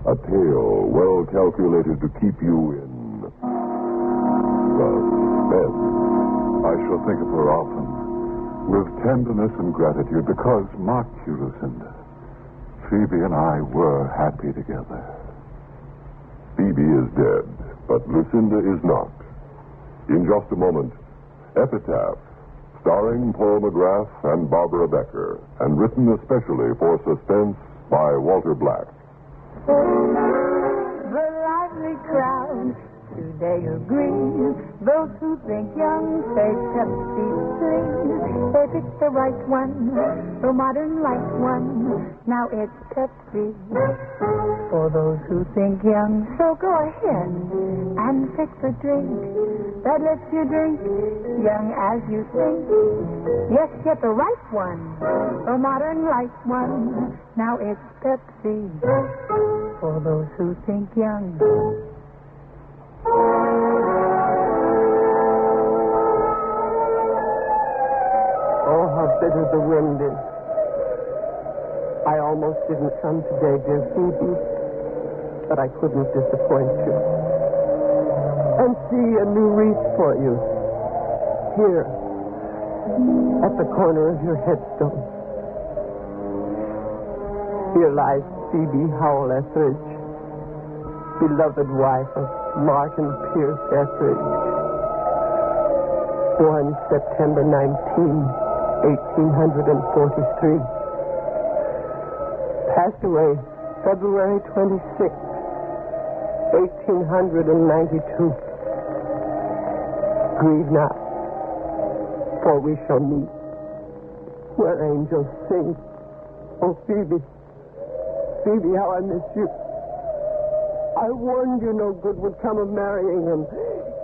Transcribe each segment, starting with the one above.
A tale well calculated to keep you in suspense. I shall think of her often, with tenderness and gratitude, because, mark you, Lucinda, Phoebe and I were happy together. Phoebe is dead, but Lucinda is not. In just a moment, Epitah, starring Paul McGrath and Barbara Becker, and written especially for Suspense by Walter Black. The lively crowd today agree. Those who think young say Pepsi, please. They picked the right one, the modern light one. Now it's Pepsi. For those who think young, so go ahead and pick the drink that lets you drink young as you think. Yes, get the right one, the modern light one. Now it's Pepsi. For those who think young. Oh, how bitter the wind is. I almost didn't come today, dear Phoebe, but I couldn't disappoint you. And see a new wreath for you. Here, at the corner of your headstone. Here lies Phoebe Howell Etheridge, beloved wife of Martin Pierce Etheridge, born September 1843. Passed away February 26, 1892. Grieve not, for we shall meet where angels sing. Oh, Phoebe, Phoebe, how I miss you. I warned you no good would come of marrying him,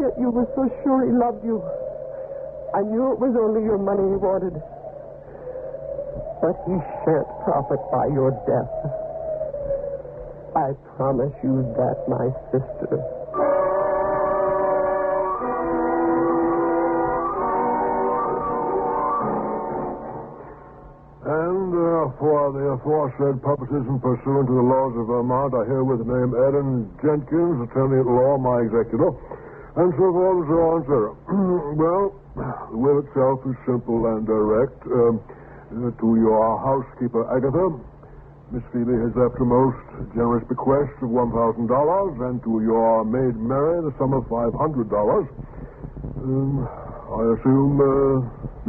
yet you were so sure he loved you. I knew it was only your money he wanted. But he shan't profit by your death. I promise you that, my sister. And for the aforesaid purposes and pursuant to the laws of Vermont, I herewith name Aaron Jenkins, attorney at law, my executor, and so forth and so on, sir. Well, the will itself is simple and direct. To your housekeeper, Agatha, Miss Phoebe has left a most generous bequest of $1,000, and to your maid Mary, the sum of $500. I assume,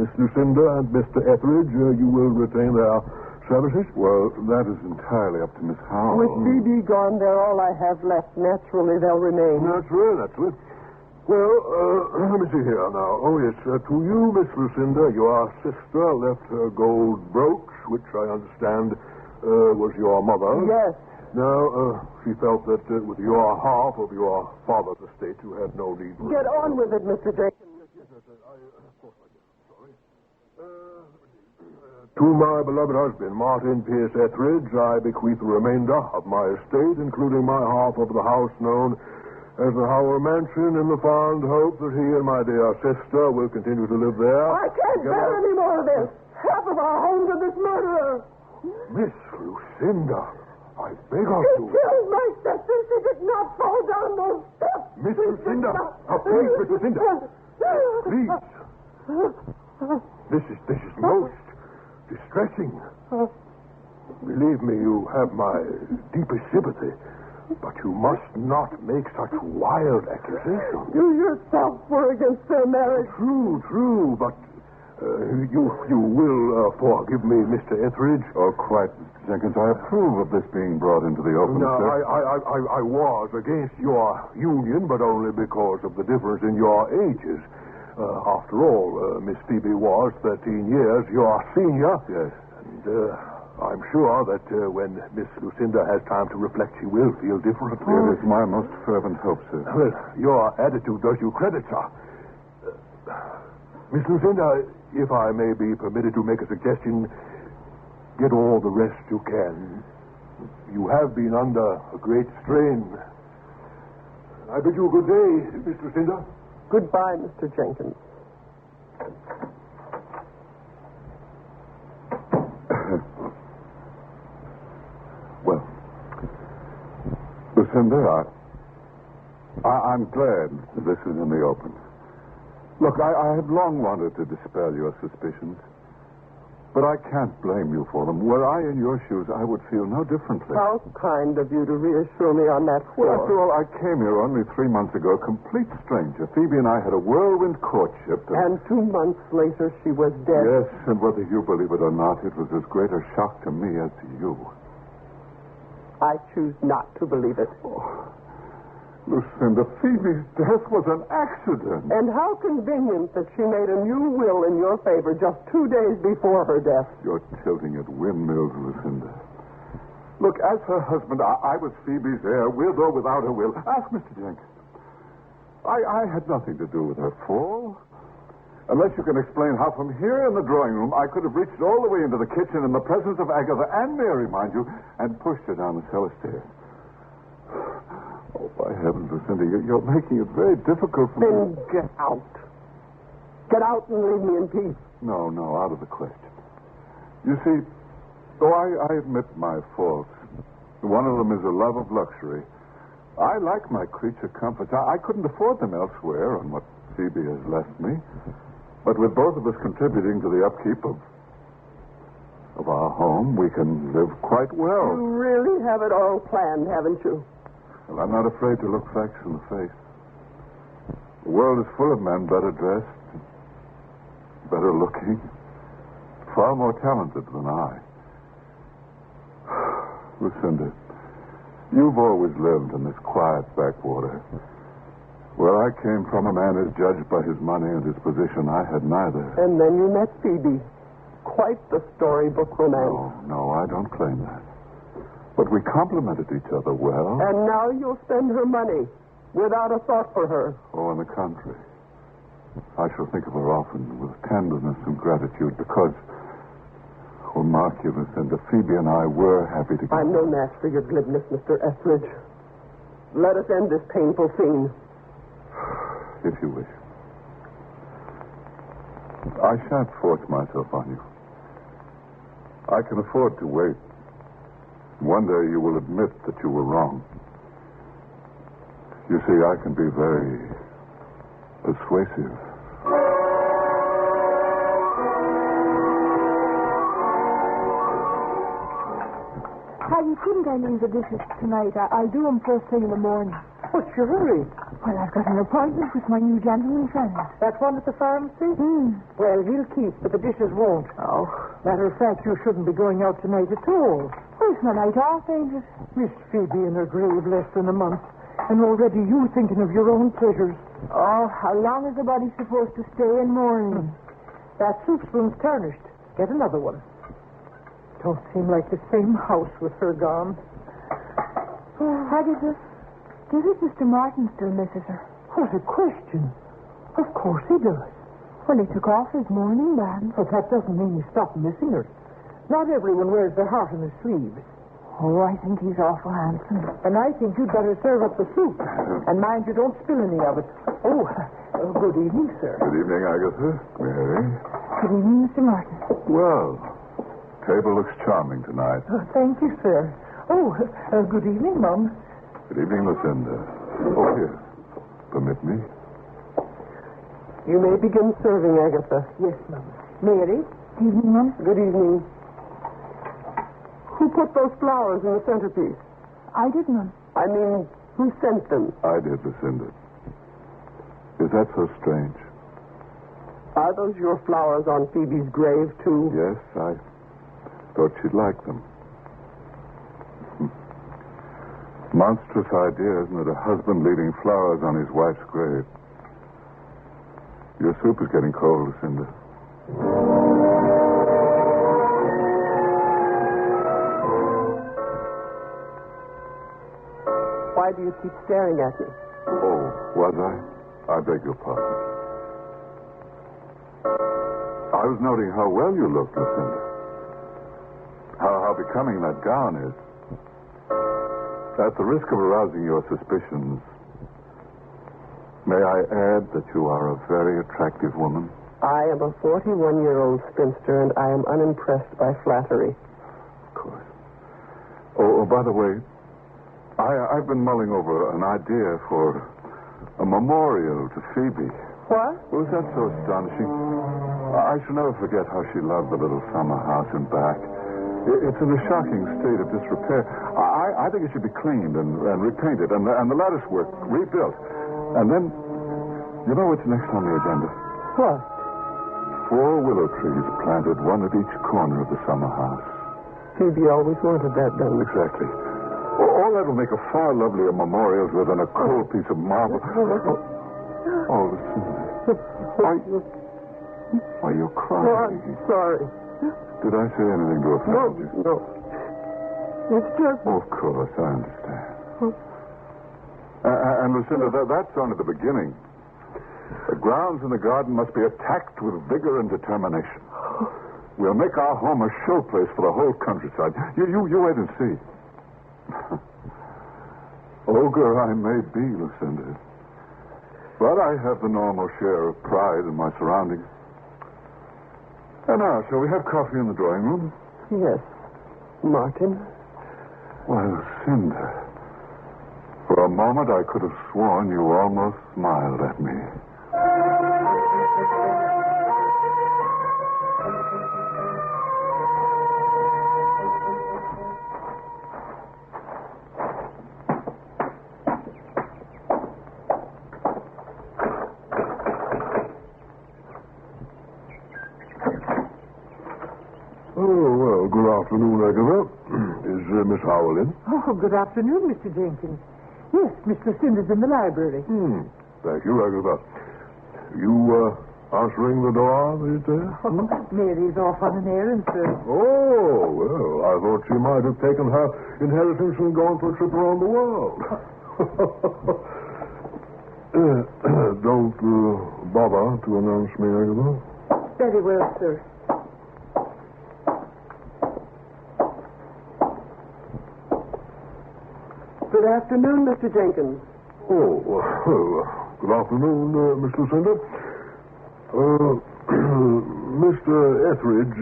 Miss Lucinda and Mr. Etheridge, you will retain their services? Well, that is entirely up to Miss Howell. With Phoebe gone, they're all I have left. Naturally, they'll remain. Naturally. Well, let me see here now. Oh, yes, to you, Miss Lucinda, your sister left her gold brooch, which I understand was your mother's. Yes. Now, she felt that with your half of your father's estate, you had no need for Get on with it, Mr. Jenkins. Yes, of course I did. Sorry. To my beloved husband, Martin Pierce Etheridge, I bequeath the remainder of my estate, including my half of the house known as the Howell Mansion, in the fond hope that he and my dear sister will continue to live there. I can't bear any more of this. Half of our home to this murderer. Miss Lucinda, I beg of you. He killed my sister. She did not fall down those steps. Miss Lucinda. Now, please, Miss Lucinda. Please. This is most distressing. Believe me, you have my deepest sympathy. But you must not make such wild accusations. You yourself were against their marriage. True, but you will forgive me, Mr. Etheridge? Oh, quite, Mr. Jenkins. I approve of this being brought into the open. No, sir. I was against your union, but only because of the difference in your ages. After all, Miss Phoebe was 13 years your senior. Yes. And I'm sure that when Miss Lucinda has time to reflect, she will feel differently. It is my most fervent hope, sir. Well, your attitude does you credit, sir. Miss Lucinda, if I may be permitted to make a suggestion, get all the rest you can. You have been under a great strain. I bid you a good day, Miss Lucinda. Goodbye, Mr. Jenkins. Well, Lucinda, I'm glad this is in the open. Look, I have long wanted to dispel your suspicions, but I can't blame you for them. Were I in your shoes, I would feel no differently. How kind of you to reassure me on that Well, score. after all, I came here only 3 months ago, complete stranger. Phoebe and I had a whirlwind courtship. And 2 months later, she was dead. Yes, and whether you believe it or not, it was as great a shock to me as to you. I choose not to believe it. Oh, Lucinda, Phoebe's death was an accident. And how convenient that she made a new will in your favor just 2 days before her death. You're tilting at windmills, Lucinda. Look, as her husband, I was Phoebe's heir, with or without a will. Ask Mr. Jenkins. I had nothing to do with her fall. Unless you can explain how from here in the drawing room I could have reached all the way into the kitchen in the presence of Agatha and Mary, mind you, and pushed her down the cellar stairs. Oh, by heavens, Lucinda, you're making it very difficult for me. Then get out. Get out and leave me in peace. No, out of the question. You see, though I admit my faults, one of them is a love of luxury. I like my creature comforts. I couldn't afford them elsewhere on what Phoebe has left me. But with both of us contributing to the upkeep of our home, we can live quite well. You really have it all planned, haven't you? Well, I'm not afraid to look facts in the face. The world is full of men better dressed, better looking, far more talented than I. Lucinda, you've always lived in this quiet backwater. Where I came from, a man is judged by his money and his position. I had neither. And then you met Phoebe. Quite the storybook romance. No, I don't claim that. But we complemented each other well. And now you'll spend her money without a thought for her. Oh, on the contrary. I shall think of her often with tenderness and gratitude because, oh, mark you, Lucinda, Phoebe and I were happy together. I'm no match for your glibness, Mr. Etheridge. Let us end this painful scene. If you wish. I shan't force myself on you. I can afford to wait. One day you will admit that you were wrong. You see, I can be very persuasive. Peggy, couldn't I leave the dishes tonight? I'll do them first thing in the morning. What's your hurry? Well, I've got an appointment with my new gentleman friend. That one at the pharmacy? Hmm. Well, he'll keep, but the dishes won't. Oh. Matter of fact, you shouldn't be going out tonight at all. Where's my night off, ain't it? Miss Phoebe in her grave less than a month. And already you thinking of your own pleasures. Oh, how long is a body supposed to stay in mourning? That soup spoon's tarnished. Get another one. Don't seem like the same house with her gone. Peggy, does Mr. Martin still misses her? What a question. Of course he does. Well, he took off his mourning band. But that doesn't mean he stopped missing her. Not everyone wears their heart on his sleeves. Oh, I think he's awful handsome. And I think you'd better serve up the soup. And mind you don't spill any of it. Oh, good evening, sir. Good evening, Agatha. Mary. Good evening, Mr. Martin. Well, table looks charming tonight. Thank you, sir. Oh, good evening, Mum. Good evening, Lucinda. Oh, here. Permit me. You may begin serving, Agatha. Yes, Mum. Mary. Good evening, Mum. Good evening. Who put those flowers in the centerpiece? I did, Mum. I mean, who sent them? I did, Lucinda. Is that so strange? Are those your flowers on Phoebe's grave, too? Yes, I thought she'd like them. Monstrous idea, isn't it? A husband leaving flowers on his wife's grave. Your soup is getting cold, Lucinda. Why do you keep staring at me? Oh, was I? I beg your pardon. I was noting how well you looked, Lucinda. How becoming that gown is. At the risk of arousing your suspicions, may I add that you are a very attractive woman? I am a 41-year-old spinster, and I am unimpressed by flattery. Of course. Oh, by the way, I've been mulling over an idea for a memorial to Phoebe. What? Was that so astonishing? I shall never forget how she loved the little summer house and back. It's in a shocking state of disrepair. I think it should be cleaned and repainted and the lattice work rebuilt. And then, you know what's next on the agenda? What? 4 willow trees planted, one at each corner of the summer house. Phoebe always wanted that done. Exactly. All that will make a far lovelier memorial than a cold piece of marble. Oh, listen. Why, you're crying. Oh, I'm sorry. Did I say anything to offend you? No. It's just... Oh, of course, I understand. And Lucinda, that's only the beginning. The grounds in the garden must be attacked with vigor and determination. We'll make our home a showplace for the whole countryside. You wait and see. Ogre I may be, Lucinda. But I have the normal share of pride in my surroundings. And now, shall we have coffee in the drawing room? Yes. Martin? Why, Lucinda, for a moment I could have sworn you almost smiled at me. Good afternoon, Agatha. Is Miss Howell in? Oh, good afternoon, Mr. Jenkins. Yes, Miss Lucinda's in the library. Thank you, Agatha. You answering the door these days? Mary's off on an errand, sir. Oh, well, I thought she might have taken her inheritance and gone for a trip around the world. Don't bother to announce me, Agatha. Very well, sir. Good afternoon, Mr. Jenkins. Oh, well, good afternoon, Miss Lucinda. Mr. Etheridge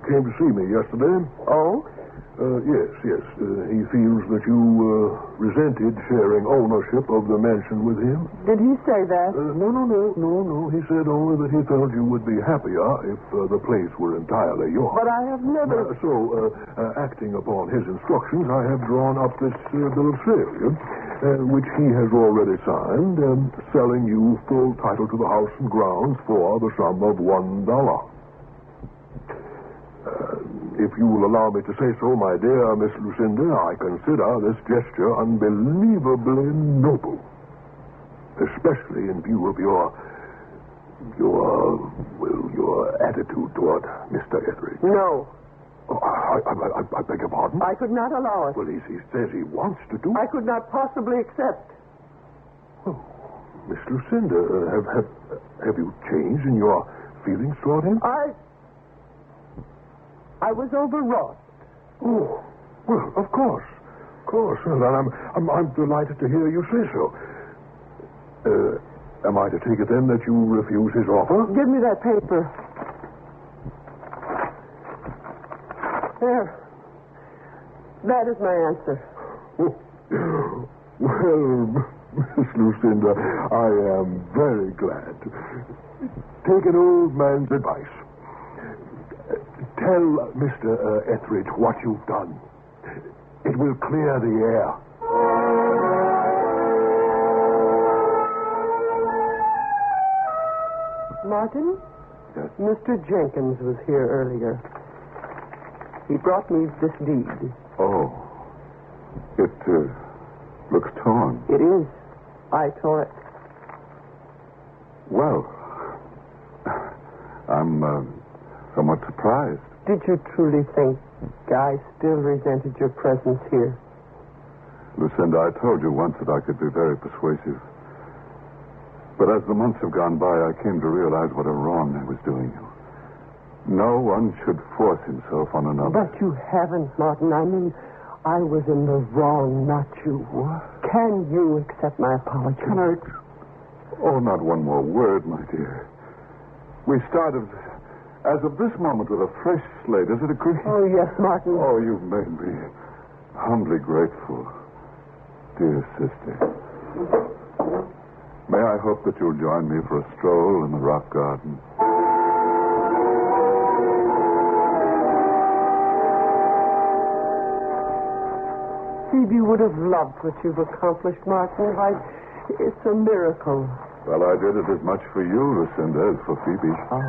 came to see me yesterday. Oh? Yes. He feels that you resented sharing ownership of the mansion with him. Did he say that? No. He said only that he felt you would be happier if the place were entirely yours. But I have never... Acting upon his instructions, I have drawn up this bill of sale, which he has already signed, selling you full title to the house and grounds for the sum of $1. If you will allow me to say so, my dear Miss Lucinda, I consider this gesture unbelievably noble, especially in view of your attitude toward Mr. Etheridge. No. Oh, I beg your pardon? I could not allow it. Well, he says he wants to do it. I could not possibly accept. Oh, Miss Lucinda, have you changed in your feelings toward him? I was overwrought. Oh, well, of course. And I'm delighted to hear you say so. Am I to take it then that you refuse his offer? Give me that paper. There. That is my answer. Oh. Well, Miss Lucinda, I am very glad. Take an old man's advice. Tell Mr. Etheridge what you've done. It will clear the air. Martin? Yes? Mr. Jenkins was here earlier. He brought me this deed. Oh. It looks torn. It is. I tore it. Well, I'm somewhat surprised. Did you truly think I still resented your presence here? Lucinda, I told you once that I could be very persuasive. But as the months have gone by, I came to realize what a wrong I was doing you. No one should force himself on another. But you haven't, Martin. I mean, I was in the wrong, not you. What? Can you accept my apology? Can I? Oh, not one more word, my dear. We started, as of this moment, with a fresh slate. Is it agreed? Oh, yes, Martin. Oh, you've made me humbly grateful. dear sister. May I hope that you'll join me for a stroll in the rock garden? Phoebe would have loved what you've accomplished, Martin. It's a miracle. Well, I did it as much for you, Lucinda, as for Phoebe. Oh,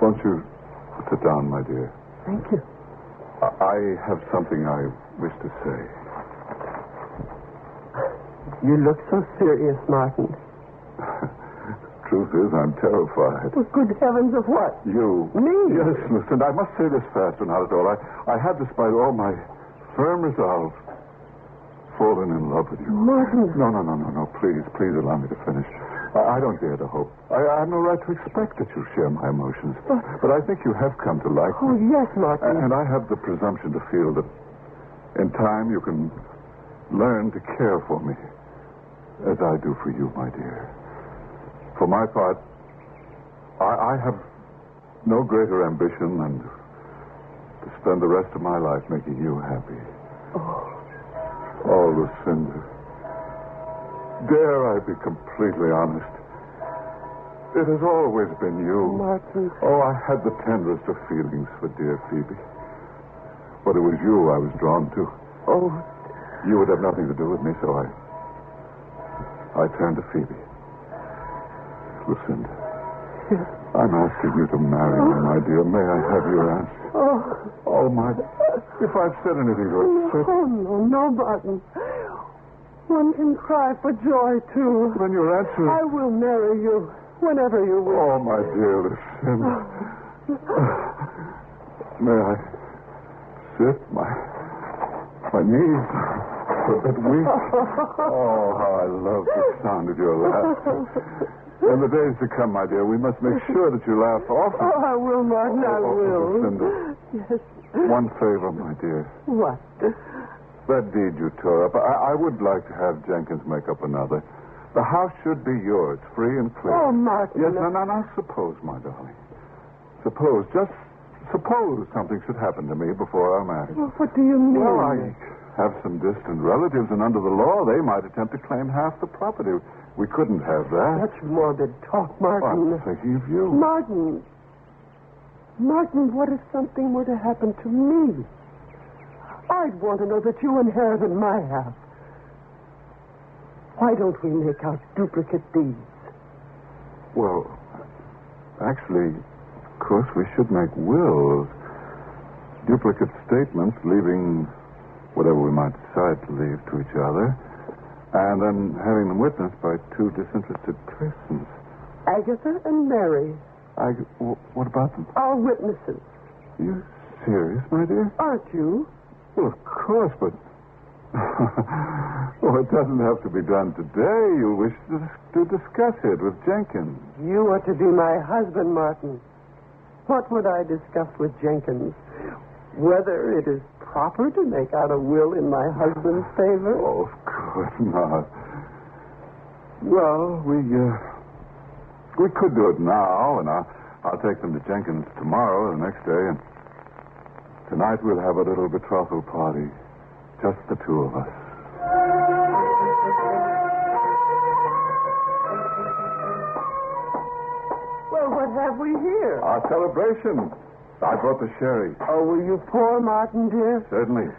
Won't you sit down, my dear? thank you. I have something I wish to say. You look so serious, Martin. Truth is, I'm terrified. Well, good heavens, of what? You. Me? Yes, Lucinda, I must say this fast and not at all. I have, despite all my firm resolve, fallen in love with you. Martin. No. Please allow me to finish. I don't dare to hope. I have no right to expect that you share my emotions. But I think you have come to like Oh, me. yes, Martin. And I have the presumption to feel that in time you can learn to care for me as I do for you, my dear. For my part, I have no greater ambition than to spend the rest of my life making you happy. Oh, Lucinda. Dare I be completely honest? It has always been you. Martin. Oh, I had the tenderest of feelings for dear Phoebe. But it was you I was drawn to. Oh, You would have nothing to do with me, so I turned to Phoebe. Lucinda, yes. I'm asking you to marry me, my dear. May I have your answer? Oh, my... If I've said anything to upset... No, Martin. One can cry for joy, too. Then your answer... I will marry you whenever you wish. Oh, my dear Lucinda. May I sit? My knees are a bit weak. Oh, how I love the sound of your laughter. In the days to come, my dear, we must make sure that you laugh often. Oh, I will, Martin, I will. Lucinda. Yes. One favor, my dear. What? That deed you tore up, I would like to have Jenkins make up another. The house should be yours, free and clear. Oh, Martin. Yes, now, suppose, my darling. Suppose, just suppose something should happen to me before our marriage. Well, what do you mean? Well, I have some distant relatives, and under the law, they might attempt to claim half the property. We couldn't have that. Such morbid talk, Oh, Martin. I'm thinking of you. Martin, what if something were to happen to me? I'd want to know that you inherited my half. Why don't we make out duplicate deeds? Well, actually, of course, we should make wills. Duplicate statements, leaving whatever we might decide to leave to each other, and then having them witnessed by two disinterested persons. Agatha and Mary. What about them? Our witnesses. Are you serious, my dear? Aren't you? Well, of course, but... Well, it doesn't have to be done today. You wish to discuss it with Jenkins. You are to be my husband, Martin. What would I discuss with Jenkins? Whether it is proper to make out a will in my husband's favor? Oh, of course not. Well, we could do it now, and I'll take them to Jenkins tomorrow or the next day, and tonight we'll have a little betrothal party. Just the two of us. Well, what have we here? Our celebration. I brought the sherry. Oh, will you pour, Martin, dear? Certainly.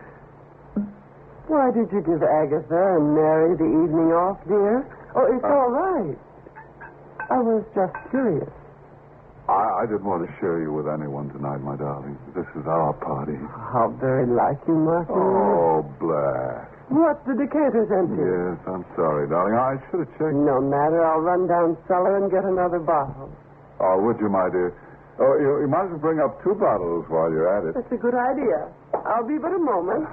Why did you give Agatha and Mary the evening off, dear? Oh, it's all right. I was just curious. I didn't want to share you with anyone tonight, my darling. This is our party. How very like you, Martin. Oh, blast. What? The decanter's empty. Yes, I'm sorry, darling. I should have checked. No matter. I'll run down cellar and get another bottle. Oh, would you, my dear? Oh, you might as well bring up 2 bottles while you're at it. That's a good idea. I'll be but a moment.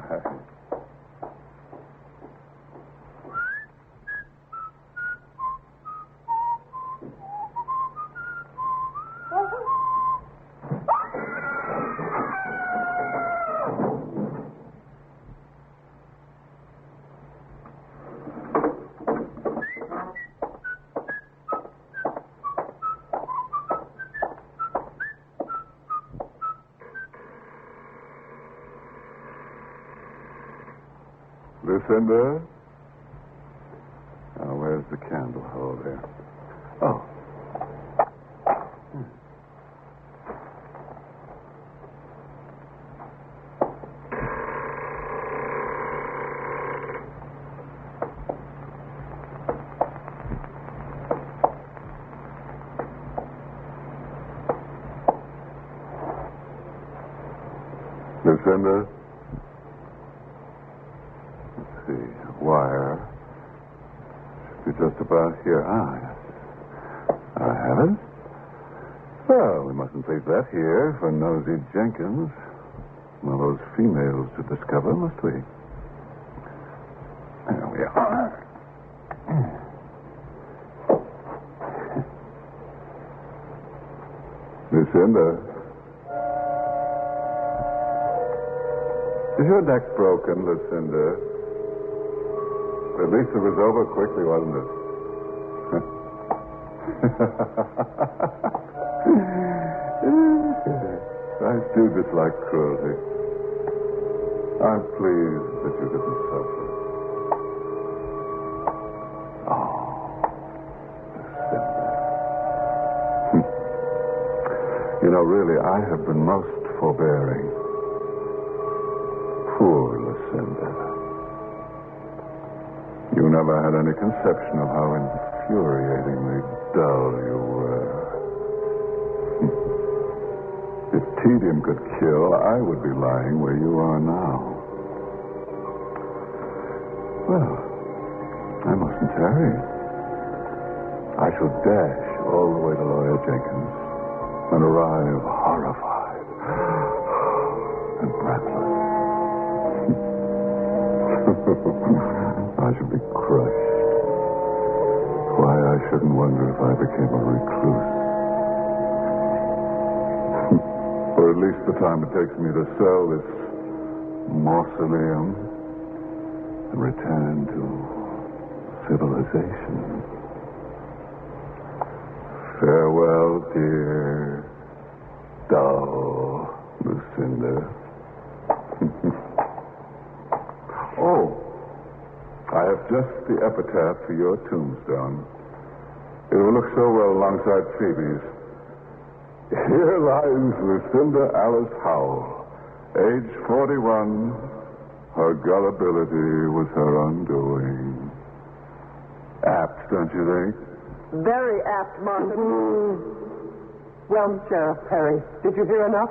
Lucinda? Oh, where's the candle? Oh, there. Oh. Lucinda? Let's see. Wire. Should be just about here. Ah, yes. I have it. Well, we mustn't leave that here for nosy Jenkins. One of those females to discover, must we? There we are. Lucinda. Is your neck broken, Lucinda? At least it was over quickly, wasn't it? I do dislike cruelty. I'm pleased that you didn't suffer. Oh, Lucinda. You know, really, I have been most forbearing. Poor Lucinda. You never had any conception of how infuriatingly dull you were. If tedium could kill, I would be lying where you are now. Well, I mustn't tarry. I shall dash all the way to Lawyer Jenkins and arrive horrified and breathless. I should be crushed. Why, I shouldn't wonder if I became a recluse. Or at least the time it takes me to sell this mausoleum and return to civilization. Farewell, dear, dull Lucinda. Oh, I have just the epitaph for your tombstone. It will look so well alongside Phoebe's. Here lies Lucinda Alice Howell, age 41. Her gullibility was her undoing. Apt, don't you think? Very apt, Martin. Well, Sheriff Perry, did you hear enough?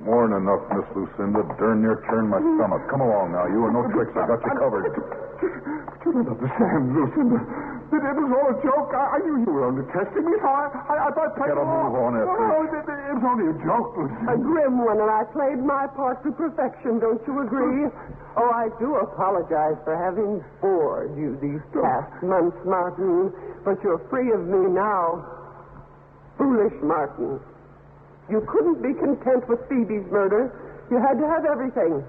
More than enough, Miss Lucinda. Darn near turned my stomach. Come along now. You and no tricks. I got you covered. But you don't understand, Lucinda. It was all a joke. I knew you were only testing me, so I thought... Get a move on it. No, it was only a joke, Lucinda. A grim one, and I played my part to perfection, don't you agree? Oh, I do apologize for having bored you these past months, Martin, but you're free of me now. Foolish Martin. You couldn't be content with Phoebe's murder. You had to have everything.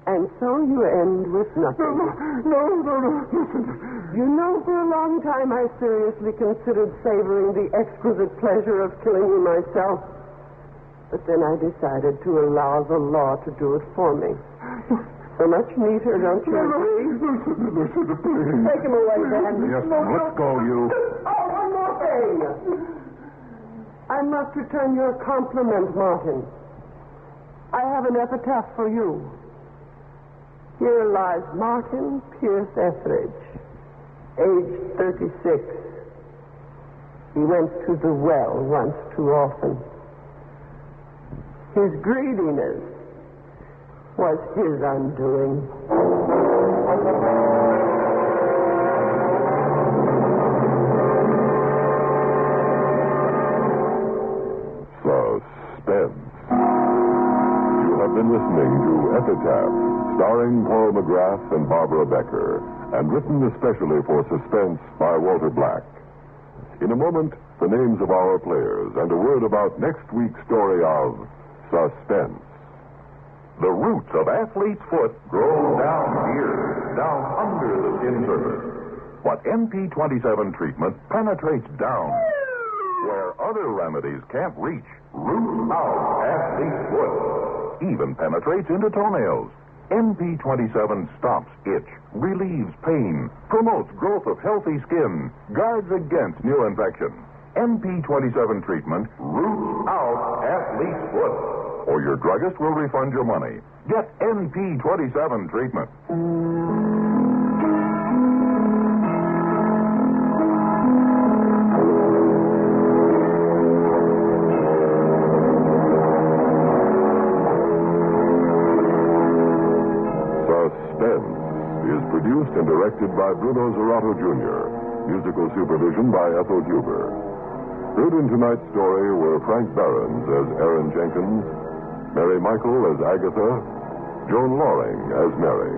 And so you end with nothing. No, listen. You know, for a long time I seriously considered savoring the exquisite pleasure of killing you myself. But then I decided to allow the law to do it for me. So much neater, don't you agree? Lucinda, please. Take him away, then. Yes, let's go, you. Oh, one more thing. I must return your compliment, Martin. I have an epitaph for you. Here lies Martin Pierce Etheridge, age 36. He went to the well once too often. His greediness was his undoing. Suspense. You have been listening to Epitaph, starring Paul McGrath and Barbara Becker, and written especially for Suspense by Walter Black. In a moment, the names of our players and a word about next week's story of Suspense. The roots of athlete's foot grow down here, down under the skin surface. But NP27 treatment penetrates down where other remedies can't reach. Roots out athlete's foot. Even penetrates into toenails. NP27 stops itch, relieves pain, promotes growth of healthy skin, guards against new infection. NP27 treatment roots out athlete's foot, or your druggist will refund your money. Get NP27 treatment. Suspense is produced and directed by Bruno Zerato Jr. Musical supervision by Ethel Huber. Heard in tonight's story were Frank Behrens as Aaron Jenkins, Mary Michael as Agatha, Joan Loring as Mary.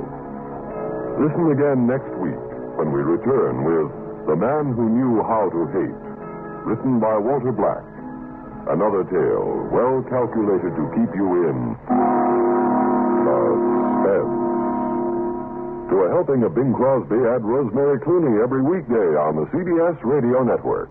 Listen again next week when we return with The Man Who Knew How to Hate, written by Walter Black. Another tale well calculated to keep you in suspense. To a helping of Bing Crosby, add Rosemary Clooney every weekday on the CBS Radio Network.